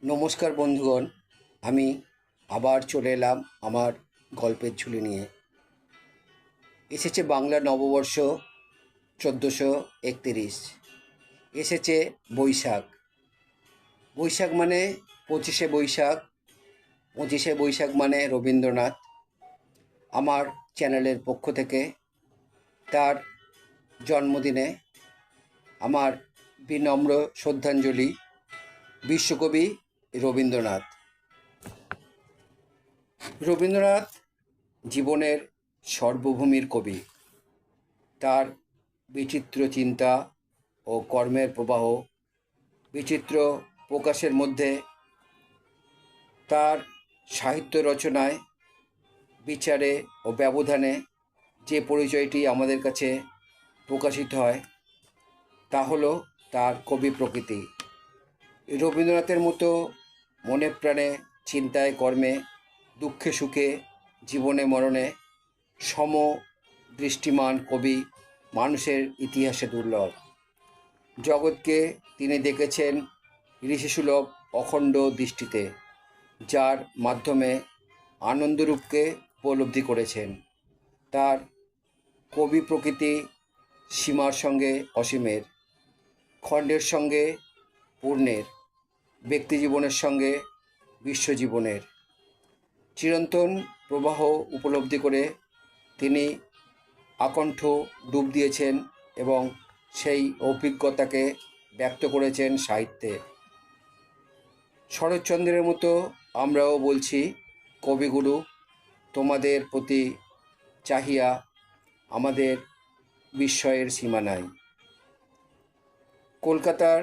নমস্কার বন্ধুগণ, আমি আবার চলে এলাম আমার গল্পের ঝুলি নিয়ে। এসেছে বাংলা নববর্ষ 1431। এসেছে বৈশাখ। বৈশাখ মানে 25শে বৈশাখ। 25শে বৈশাখ মানে রবীন্দ্রনাথ। আমার চ্যানেলের পক্ষ থেকে তার জন্মদিনে আমার বিনম্র শ্রদ্ধাঞ্জলি বিশ্বকবি রবীন্দ্রনাথ। রবীন্দ্রনাথ জীবনের সর্বভূমির কবি। তার বিচিত্র চিন্তা ও কর্মের প্রবাহ, বিচিত্র প্রকাশের মধ্যে তার সাহিত্য রচনায়, বিচারে ও ব্যবধানে যে পরিচয়টি আমাদের কাছে প্রকাশিত হয় তা হলো তার কবি প্রকৃতি। রবীন্দ্রনাথের মতো মনে প্রাণে, চিন্তায়, কর্মে, দুঃখে সুখে, জীবনে মরণে সম দৃষ্টিমান কবি মানুষের ইতিহাসে দুর্লভ। জগৎকে তিনি দেখেছেন ঋষিসুলভ অখণ্ড দৃষ্টিতে, যার মাধ্যমে আনন্দরূপকে উপলব্ধি করেছেন। তার কবি প্রকৃতি সীমার সঙ্গে অসীমের, খণ্ডের সঙ্গে পূর্ণের, ব্যক্তিজীবনের সঙ্গে বিশ্বজীবনের চিরন্তন প্রবাহ উপলব্ধি করে তিনি আকণ্ঠ ডুব দিয়েছেন এবং সেই অভিজ্ঞতাকে ব্যক্ত করেছেন সাহিত্যে। শরৎচন্দ্রের মতো আমরাও বলছি, কবিগুরু, তোমাদের প্রতি চাহিয়া আমাদের বিস্ময়ের সীমা নাই। কলকাতার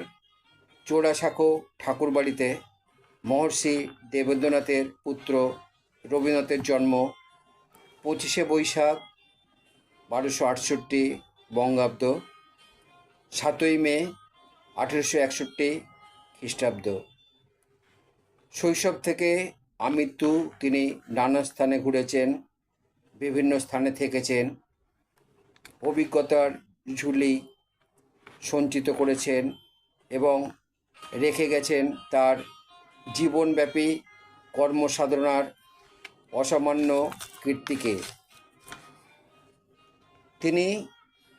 চোরাসাঁকো ঠাকুরবাড়িতে মহর্ষি দেবেন্দ্রনাথের পুত্র রবীন্দ্রনাথের জন্ম 25শে বৈশাখ 1268 বঙ্গাব্দ, 7ই মে 1861 খ্রিস্টাব্দ। শৈশব থেকে আমৃত্যু তিনি নানা স্থানে ঘুরেছেন, বিভিন্ন স্থানে থেকেছেন, অভিজ্ঞতার ঝুলি সঞ্চিত করেছেন এবং রেখে গেছেন তার জীবনব্যাপী কর্মসাধনার অসামান্য কীর্তিকে। তিনি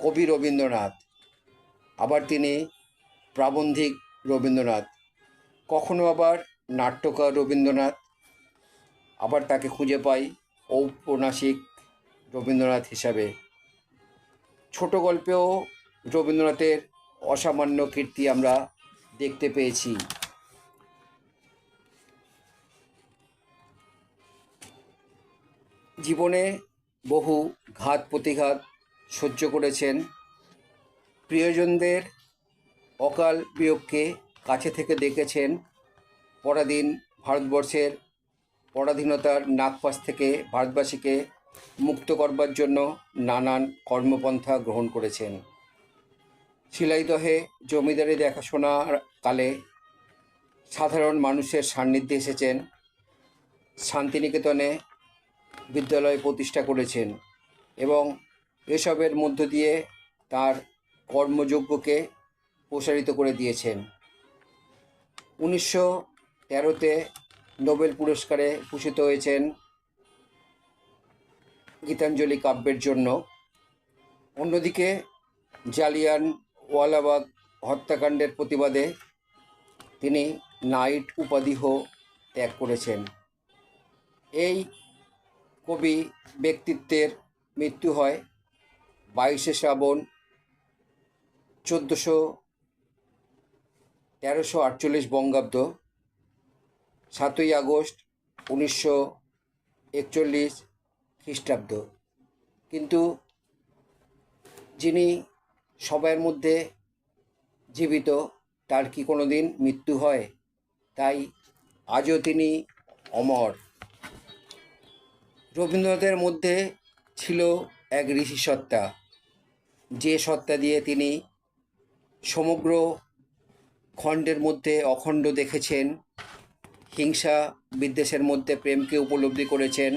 কবি রবীন্দ্রনাথ, আবার তিনি প্রাবন্ধিক রবীন্দ্রনাথ, কখনো আবার নাট্যকার রবীন্দ্রনাথ, আবার তাকে খুঁজে পাই ঔপন্যাসিক রবীন্দ্রনাথ হিসাবে। ছোট গল্পেও রবীন্দ্রনাথের অসামান্য কীর্তি আমরা দেখতে পেয়েছি। জীবনে বহু ঘাত প্রতিঘাত সহ্য করেছেন, প্রিয়জনদের অকাল বিয়োগকে কাছে থেকে দেখেছেন, পরাধীন ভারতবর্ষের পরাধীনতার নাগপাশ থেকে ভারতবাসীকে মুক্ত করবার জন্য নানান কর্মপন্থা গ্রহণ করেছেন। শিলাইদহে জমিদারি দেখাশোনার কালে সাধারণ মানুষের সান্নিধ্যে এসেছেন, শান্তিনিকেতনে বিদ্যালয় প্রতিষ্ঠা করেছেন এবং এসবের মধ্য দিয়ে তার কর্মযোগ্যকে প্রসারিত করে দিয়েছেন। 1913-তে নোবেল পুরস্কারে ভূষিত হয়েছেন গীতাঞ্জলি কাব্যের জন্য। অন্যদিকে জালিয়ানওয়ালাবাগ হত্যাকাণ্ডের প্রতিবাদে তিনি নাইট উপাধিও ত্যাগ করেছেন। এই কবি ব্যক্তিত্বের মৃত্যু হয় 22শে শ্রাবণ 1348 বঙ্গাব্দ, 7ই আগস্ট 1941 খ্রিস্টাব্দ। কিন্তু যিনি সবার মধ্যে জীবিত, তার কি কোনো দিন মৃত্যু হয়? তাই আজও তিনি অমর। রবীন্দ্রনাথের মধ্যে ছিল এক ঋষি সত্তা, যে সত্তা দিয়ে তিনি সমগ্র খণ্ডের মধ্যে অখণ্ড দেখেছেন, হিংসা বিদ্বেষের মধ্যে প্রেমকে উপলব্ধি করেছেন,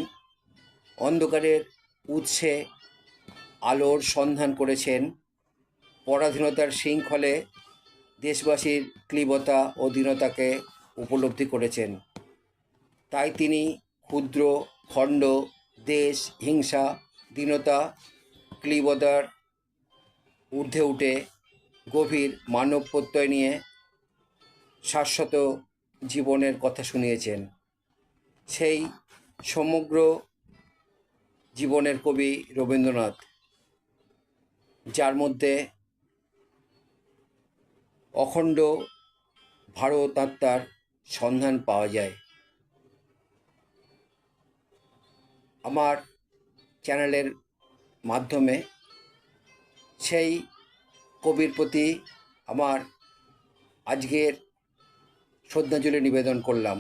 অন্ধকারের উৎসে আলোর সন্ধান করেছেন, পরাধীনতার শৃঙ্খলে দেশবাসীর ক্লীবতা ও দীনতাকে উপলব্ধি করেছেন। তাই তিনি ক্ষুদ্র, খণ্ড, দেশ, হিংসা, দীনতা, ক্লিবতার ঊর্ধ্বে উঠে গভীর মানব প্রত্যয় নিয়ে শাশ্বত জীবনের কথা শুনিয়েছেন। সেই সমগ্র জীবনের কবি রবীন্দ্রনাথ, যার মধ্যে অখণ্ড ভারত আত্মার সন্ধান পাওয়া যায়। আমার চ্যানেলের মাধ্যমে সেই কবির প্রতি আমার আজকের শ্রদ্ধাঞ্জলি নিবেদন করলাম।